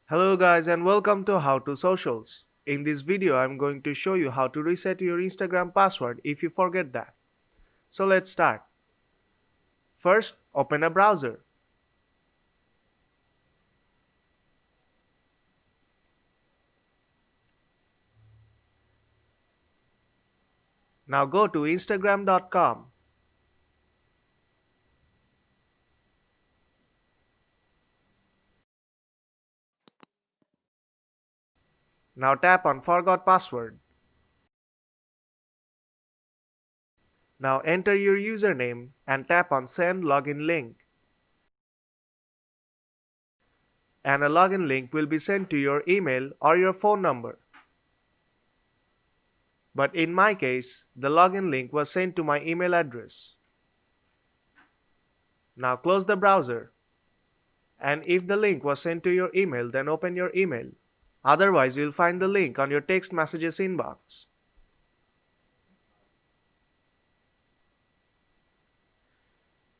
Hello guys and welcome to How to Socials. In this video I'm going to show you how to reset your Instagram password if you forget that. So let's start. First, open a browser. Now go to instagram.com. Now tap on Forgot Password. Now enter your username and tap on Send Login Link. And a login link will be sent to your email or your phone number. But in my case, the login link was sent to my email address. Now close the browser. And if the link was sent to your email, then open your email. Otherwise, you'll find the link on your text messages inbox.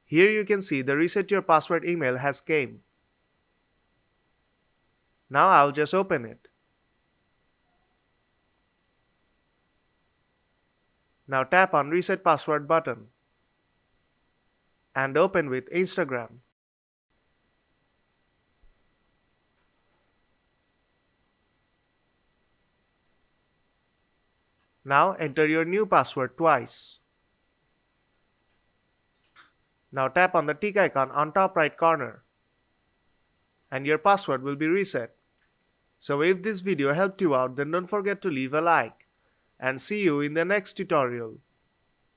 Here you can see the reset your password email has came. Now I'll just open it. Now tap on reset password button and open with Instagram. Now enter your new password twice. Now tap on the tick icon on top right corner and your password will be reset. So if this video helped you out, then don't forget to leave a like and see you in the next tutorial.